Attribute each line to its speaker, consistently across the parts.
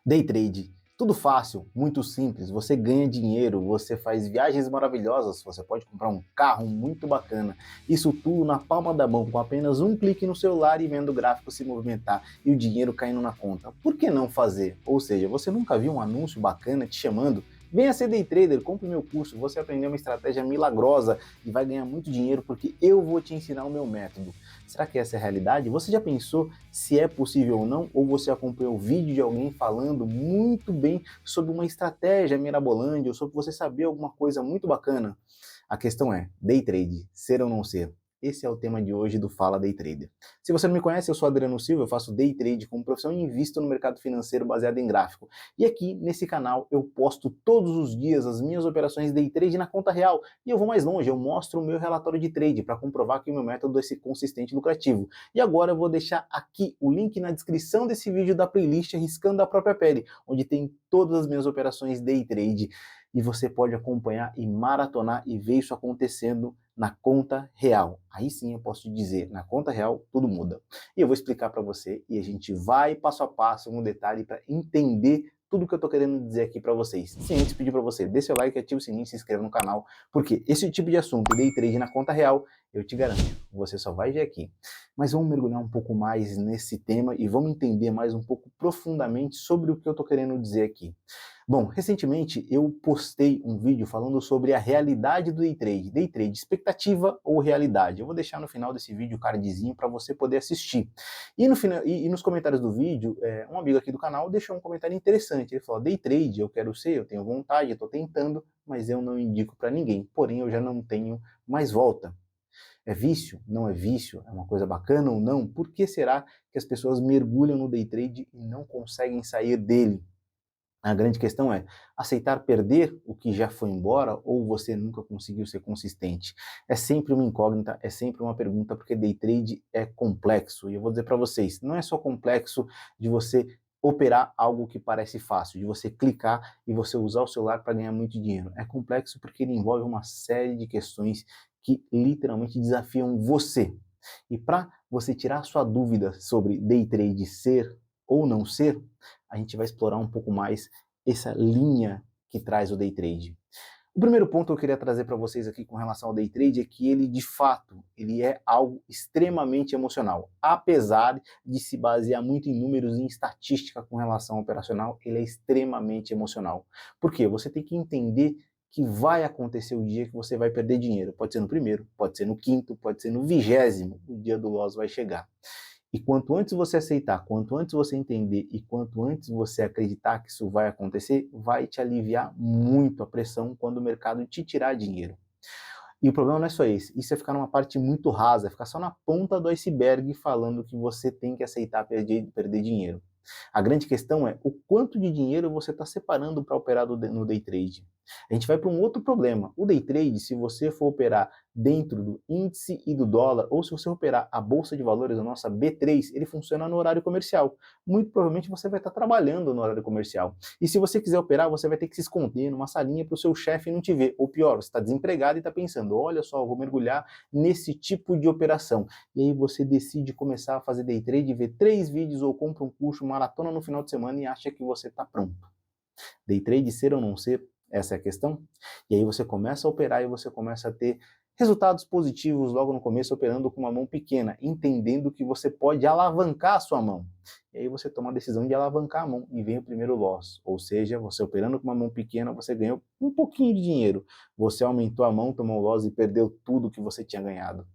Speaker 1: Day trade, tudo fácil, muito simples, você ganha dinheiro, você faz viagens maravilhosas, você pode comprar um carro muito bacana, isso tudo na palma da mão, com apenas um clique no celular e vendo o gráfico se movimentar e o dinheiro caindo na conta. Por que não fazer? Ou seja, você nunca viu um anúncio bacana te chamando? Venha ser day trader, compre meu curso, você aprendeu uma estratégia milagrosa e vai ganhar muito dinheiro porque eu vou te ensinar o meu método. Será que essa é a realidade? Você já pensou se é possível ou não? Ou você acompanhou o vídeo de alguém falando muito bem sobre uma estratégia mirabolante ou sobre você saber alguma coisa muito bacana? A questão é, day trade, ser ou não ser? Esse é o tema de hoje do Fala Day Trader. Se você não me conhece, eu sou Adriano Silva, eu faço day trade como profissão e invisto no mercado financeiro baseado em gráfico. E aqui, nesse canal, eu posto todos os dias as minhas operações day trade na conta real. E eu vou mais longe, eu mostro o meu relatório de trade para comprovar que o meu método é consistente e lucrativo. E agora eu vou deixar aqui o link na descrição desse vídeo da playlist Arriscando a Própria Pele, onde tem todas as minhas operações day trade. E você pode acompanhar e maratonar e ver isso acontecendo na conta real. Aí sim eu posso te dizer, na conta real tudo muda. E eu vou explicar para você e a gente vai passo a passo, um detalhe para entender tudo que eu tô querendo dizer aqui para vocês. Sem antes pedir para você, dê seu like, ative o sininho, se inscreva no canal, porque esse tipo de assunto, day trade na conta real, eu te garanto, você só vai ver aqui. Mas vamos mergulhar um pouco mais nesse tema e vamos entender mais um pouco profundamente sobre o que eu tô querendo dizer aqui. Bom, recentemente eu postei um vídeo falando sobre a realidade do day trade. Day trade, expectativa ou realidade? Eu vou deixar no final desse vídeo o cardzinho para você poder assistir. E, no final, e nos comentários do vídeo, um amigo aqui do canal deixou um comentário interessante. Ele falou, day trade eu quero ser, eu tenho vontade, eu estou tentando, mas eu não indico para ninguém. Porém, eu já não tenho mais volta. É vício? Não é vício? É uma coisa bacana ou não? Por que será que as pessoas mergulham no day trade e não conseguem sair dele? A grande questão é aceitar perder o que já foi embora ou você nunca conseguiu ser consistente? É sempre uma incógnita, é sempre uma pergunta, porque day trade é complexo. E eu vou dizer para vocês, não é só complexo de você operar algo que parece fácil, de você clicar e você usar o celular para ganhar muito dinheiro. É complexo porque ele envolve uma série de questões que literalmente desafiam você. E para você tirar sua dúvida sobre day trade ser ou não ser, a gente vai explorar um pouco mais essa linha que traz o day trade. O primeiro ponto que eu queria trazer para vocês aqui com relação ao day trade é que ele, de fato, ele é algo extremamente emocional. Apesar de se basear muito em números e em estatística com relação ao operacional, ele é extremamente emocional. Por quê? Você tem que entender que vai acontecer o dia que você vai perder dinheiro. Pode ser no primeiro, pode ser no quinto, pode ser no 20º, o dia do loss vai chegar. E quanto antes você aceitar, quanto antes você entender e quanto antes você acreditar que isso vai acontecer, vai te aliviar muito a pressão quando o mercado te tirar dinheiro. E o problema não é só esse, isso é ficar numa parte muito rasa, é ficar só na ponta do iceberg falando que você tem que aceitar perder dinheiro. A grande questão é o quanto de dinheiro você está separando para operar no day trade. A gente vai para um outro problema. O day trade, se você for operar dentro do índice e do dólar, ou se você operar a Bolsa de Valores, a nossa B3, ele funciona no horário comercial. Muito provavelmente você vai estar trabalhando no horário comercial. E se você quiser operar, você vai ter que se esconder numa salinha para o seu chefe não te ver. Ou pior, você está desempregado e está pensando, olha só, eu vou mergulhar nesse tipo de operação. E aí você decide começar a fazer day trade, ver 3 vídeos ou compra um curso, maratona no final de semana e acha que você está pronto. Day trade ser ou não ser? Essa é a questão. E aí você começa a operar e você começa a ter resultados positivos logo no começo, operando com uma mão pequena, entendendo que você pode alavancar a sua mão. E aí você toma a decisão de alavancar a mão e vem o primeiro loss. Ou seja, você operando com uma mão pequena, você ganhou um pouquinho de dinheiro. Você aumentou a mão, tomou loss e perdeu tudo que você tinha ganhado.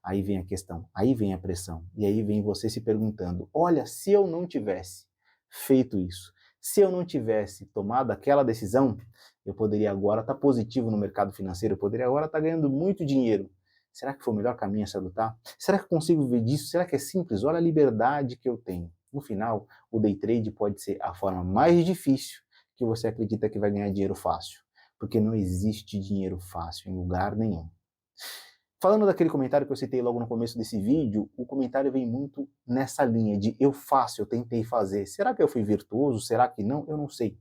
Speaker 1: Aí vem a questão, aí vem a pressão. E aí vem você se perguntando, olha, se eu não tivesse feito isso, se eu não tivesse tomado aquela decisão, eu poderia agora estar positivo no mercado financeiro, eu poderia agora estar ganhando muito dinheiro. Será que foi o melhor caminho a se adotar? Será que eu consigo viver disso? Será que é simples? Olha a liberdade que eu tenho. No final, o day trade pode ser a forma mais difícil que você acredita que vai ganhar dinheiro fácil. Porque não existe dinheiro fácil em lugar nenhum. Falando daquele comentário que eu citei logo no começo desse vídeo, o comentário vem muito nessa linha de eu faço, eu tentei fazer. Será que eu fui virtuoso? Será que não? Eu não sei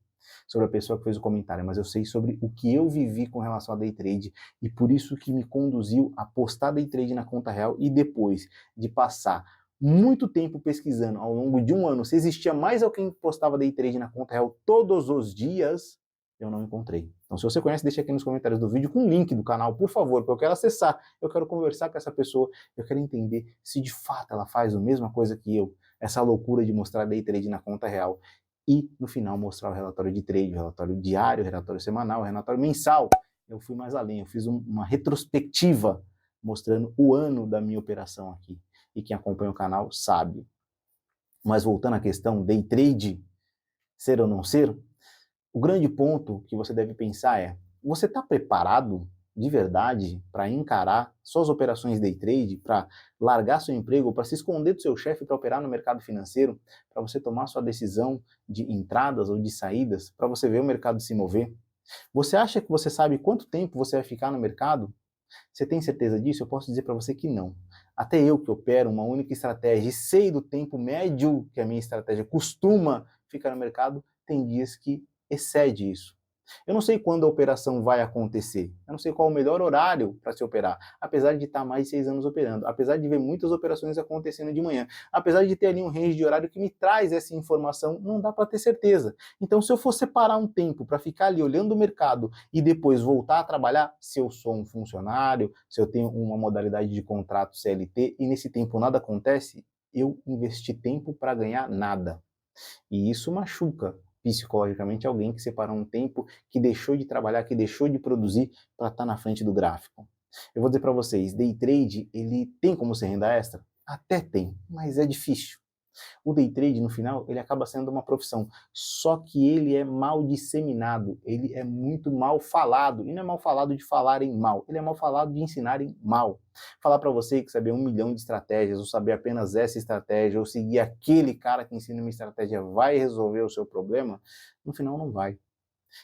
Speaker 1: sobre a pessoa que fez o comentário, mas eu sei sobre o que eu vivi com relação a day trade e por isso que me conduziu a postar day trade na conta real e depois de passar muito tempo pesquisando, ao longo de um ano, se existia mais alguém que postava day trade na conta real todos os dias, eu não encontrei. Então, se você conhece, deixa aqui nos comentários do vídeo com o link do canal, por favor, porque eu quero acessar, eu quero conversar com essa pessoa, eu quero entender se de fato ela faz a mesma coisa que eu, essa loucura de mostrar day trade na conta real, e no final mostrar o relatório de trade, o relatório diário, o relatório semanal, o relatório mensal. Eu fui mais além, eu fiz uma retrospectiva mostrando o ano da minha operação aqui. E quem acompanha o canal sabe. Mas voltando à questão, day trade, ser ou não ser, o grande ponto que você deve pensar é, você está preparado de verdade para encarar suas operações day trade, para largar seu emprego, para se esconder do seu chefe para operar no mercado financeiro, para você tomar sua decisão de entradas ou de saídas, para você ver o mercado se mover? Você acha que você sabe quanto tempo você vai ficar no mercado? Você tem certeza disso? Eu posso dizer para você que não. Até eu que opero uma única estratégia e sei do tempo médio que a minha estratégia costuma ficar no mercado, tem dias que excede isso. Eu não sei quando a operação vai acontecer, eu não sei qual o melhor horário para se operar, apesar de estar mais de 6 anos operando, apesar de ver muitas operações acontecendo de manhã, apesar de ter ali um range de horário que me traz essa informação, não dá para ter certeza. Então, se eu for separar um tempo para ficar ali olhando o mercado e depois voltar a trabalhar, se eu sou um funcionário, se eu tenho uma modalidade de contrato CLT e nesse tempo nada acontece, eu investi tempo para ganhar nada. E isso machuca psicologicamente alguém que separou um tempo, que deixou de trabalhar, que deixou de produzir para estar na frente do gráfico. Eu vou dizer para vocês, day trade, ele tem como ser renda extra? Até tem, mas é difícil. O day trade, no final, ele acaba sendo uma profissão, só que ele é mal disseminado, ele é muito mal falado, e não é mal falado de falarem mal, ele é mal falado de ensinarem mal. Falar para você que saber 1 milhão de estratégias, ou saber apenas essa estratégia, ou seguir aquele cara que ensina uma estratégia vai resolver o seu problema, no final não vai.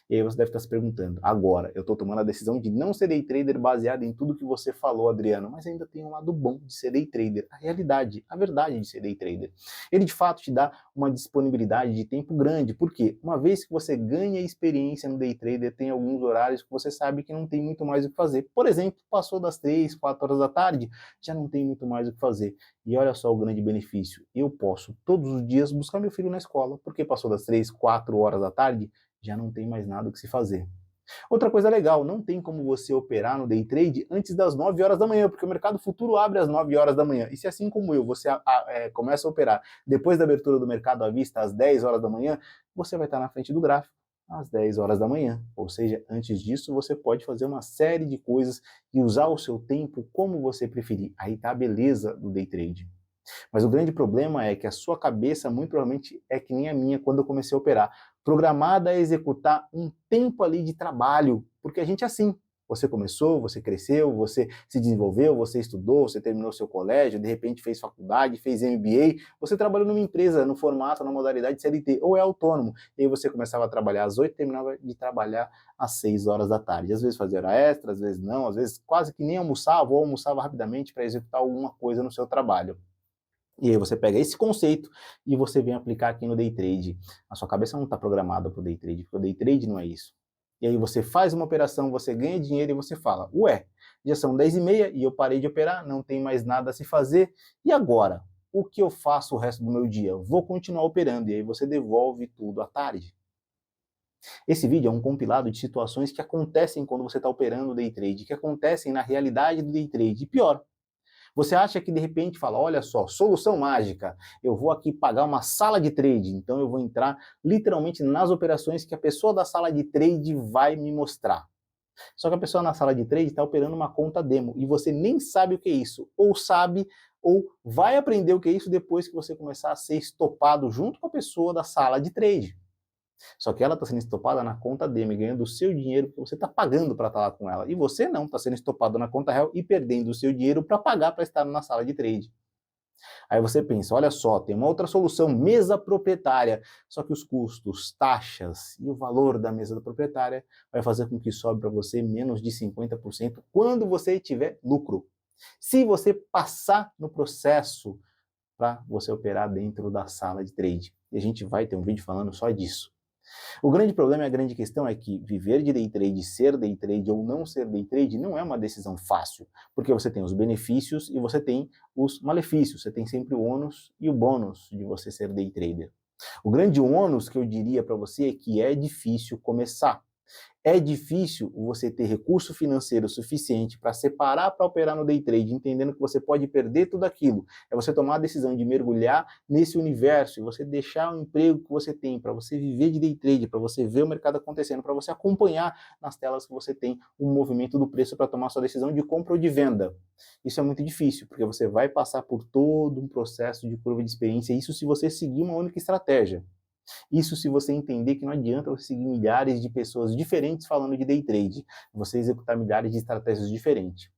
Speaker 1: E aí você deve estar se perguntando, agora, eu estou tomando a decisão de não ser day trader baseado em tudo que você falou, Adriano, mas ainda tem um lado bom de ser day trader, a realidade, a verdade de ser day trader. Ele de fato te dá uma disponibilidade de tempo grande, porque uma vez que você ganha experiência no day trader, tem alguns horários que você sabe que não tem muito mais o que fazer. Por exemplo, passou das 3, 4 horas da tarde, já não tem muito mais o que fazer. E olha só o grande benefício, eu posso todos os dias buscar meu filho na escola, porque passou das 3, 4 horas da tarde, já não tem mais nada o que se fazer. Outra coisa legal, não tem como você operar no day trade antes das 9 horas da manhã, porque o mercado futuro abre às 9 horas da manhã. E se assim como eu, você começa a operar depois da abertura do mercado à vista às 10 horas da manhã, você vai estar na frente do gráfico às 10 horas da manhã. Ou seja, antes disso você pode fazer uma série de coisas e usar o seu tempo como você preferir. Aí tá a beleza do day trade. Mas o grande problema é que a sua cabeça, muito provavelmente, é que nem a minha quando eu comecei a operar, programada a executar um tempo ali de trabalho, porque a gente é assim. Você começou, você cresceu, você se desenvolveu, você estudou, você terminou seu colégio, de repente fez faculdade, fez MBA, você trabalhou numa empresa, no formato, na modalidade CLT, ou é autônomo, e aí você começava a trabalhar às 8, terminava de trabalhar às 6 horas da tarde. Às vezes fazia hora extra, às vezes não, às vezes quase que nem almoçava, ou almoçava rapidamente para executar alguma coisa no seu trabalho. E aí você pega esse conceito e você vem aplicar aqui no day trade. A sua cabeça não está programada para o day trade, porque o day trade não é isso. E aí você faz uma operação, você ganha dinheiro e você fala, ué, já são 10h30 e eu parei de operar, não tem mais nada a se fazer, e agora? O que eu faço o resto do meu dia? Vou continuar operando, e aí você devolve tudo à tarde. Esse vídeo é um compilado de situações que acontecem quando você está operando o day trade, que acontecem na realidade do day trade, e pior, você acha que de repente fala, olha só, solução mágica, eu vou aqui pagar uma sala de trade, então eu vou entrar literalmente nas operações que a pessoa da sala de trade vai me mostrar. Só que a pessoa na sala de trade está operando uma conta demo e você nem sabe o que é isso, ou sabe, ou vai aprender o que é isso depois que você começar a ser estopado junto com a pessoa da sala de trade. Só que ela está sendo estopada na conta demo, ganhando o seu dinheiro que você está pagando para estar lá com ela. E você não, está sendo estopado na conta real e perdendo o seu dinheiro para pagar para estar na sala de trade. Aí você pensa, olha só, tem uma outra solução, mesa proprietária. Só que os custos, taxas e o valor da mesa proprietária vai fazer com que sobe para você menos de 50% quando você tiver lucro. Se você passar no processo para você operar dentro da sala de trade. E a gente vai ter um vídeo falando só disso. O grande problema e a grande questão é que viver de day trade, ser day trade ou não ser day trade não é uma decisão fácil, porque você tem os benefícios e você tem os malefícios, você tem sempre o ônus e o bônus de você ser day trader. O grande ônus que eu diria para você é que é difícil começar. É difícil você ter recurso financeiro suficiente para separar para operar no day trade, entendendo que você pode perder tudo aquilo. É você tomar a decisão de mergulhar nesse universo e você deixar o emprego que você tem para você viver de day trade, para você ver o mercado acontecendo, para você acompanhar nas telas que você tem o movimento do preço para tomar sua decisão de compra ou de venda. Isso é muito difícil, porque você vai passar por todo um processo de curva de experiência, isso se você seguir uma única estratégia. Isso se você entender que não adianta você seguir milhares de pessoas diferentes falando de day trade, você executar milhares de estratégias diferentes.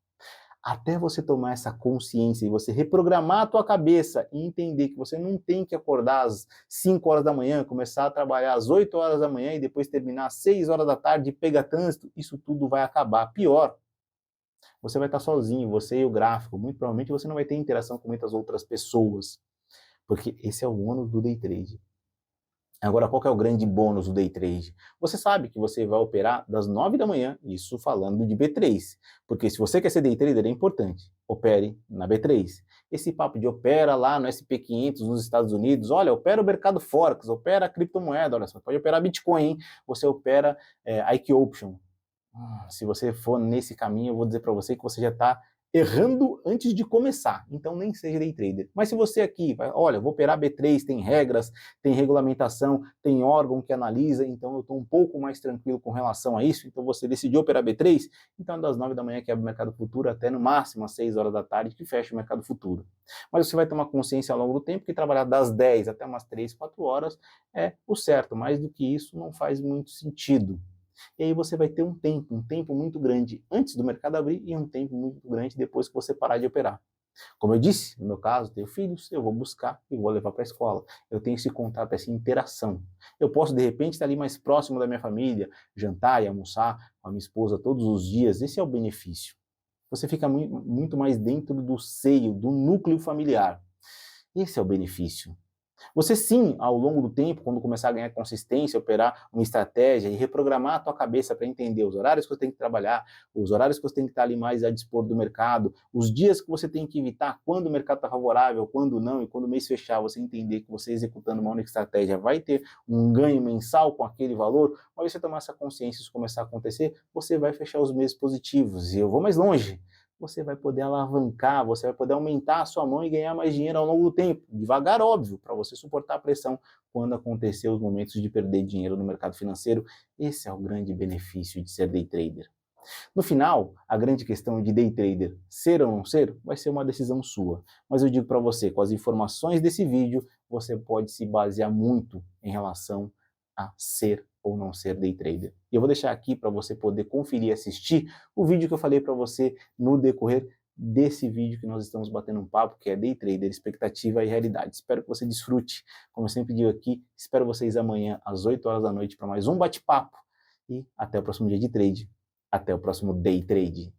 Speaker 1: Até você tomar essa consciência e você reprogramar a tua cabeça e entender que você não tem que acordar às 5 horas da manhã, começar a trabalhar às 8 horas da manhã e depois terminar às 6 horas da tarde e pegar trânsito, isso tudo vai acabar. Pior, você vai estar sozinho, você e o gráfico, muito provavelmente você não vai ter interação com muitas outras pessoas, porque esse é o ônus do day trade. Agora, qual que é o grande bônus do day trade? Você sabe que você vai operar das 9 da manhã, isso falando de B3, porque se você quer ser day trader é importante, opere na B3. Esse papo de opera lá no SP500 nos Estados Unidos, olha, opera o mercado Forex, opera a criptomoeda, olha, você pode operar Bitcoin, hein? Você opera Ike Option. Se você for nesse caminho, eu vou dizer para você que você já está errando antes de começar, então nem seja day trader. Mas se você aqui, olha, vou operar B3, tem regras, tem regulamentação, tem órgão que analisa, então eu estou um pouco mais tranquilo com relação a isso, então você decidiu operar B3, então das 9 da manhã que abre o mercado futuro até no máximo às 6 horas da tarde que fecha o mercado futuro. Mas você vai tomar consciência ao longo do tempo que trabalhar das 10 até umas 3, 4 horas é o certo, mais do que isso não faz muito sentido. E aí você vai ter um tempo muito grande antes do mercado abrir e um tempo muito grande depois que você parar de operar. Como eu disse, no meu caso, tenho filhos, eu vou buscar e vou levar para a escola. Eu tenho esse contato, essa interação. Eu posso, de repente, estar ali mais próximo da minha família, jantar e almoçar com a minha esposa todos os dias. Esse é o benefício. Você fica muito mais dentro do seio, do núcleo familiar. Esse é o benefício. Você sim, ao longo do tempo, quando começar a ganhar consistência, operar uma estratégia e reprogramar a tua cabeça para entender os horários que você tem que trabalhar, os horários que você tem que estar ali mais a dispor do mercado, os dias que você tem que evitar, quando o mercado está favorável, quando não, e quando o mês fechar, você entender que você executando uma única estratégia vai ter um ganho mensal com aquele valor, mas você tomar essa consciência e isso começar a acontecer, você vai fechar os meses positivos. E eu vou mais longe. Você vai poder alavancar, você vai poder aumentar a sua mão e ganhar mais dinheiro ao longo do tempo. Devagar, óbvio, para você suportar a pressão quando acontecer os momentos de perder dinheiro no mercado financeiro. Esse é o grande benefício de ser day trader. No final, a grande questão de day trader ser ou não ser vai ser uma decisão sua. Mas eu digo para você, com as informações desse vídeo, você pode se basear muito em relação a ser ou não ser day trader. E eu vou deixar aqui para você poder conferir e assistir o vídeo que eu falei para você no decorrer desse vídeo que nós estamos batendo um papo, que é Day Trader, Expectativa e Realidade. Espero que você desfrute. Como eu sempre digo aqui, espero vocês amanhã às 8 horas da noite para mais um bate-papo. E até o próximo dia de trade. Até o próximo Day Trade.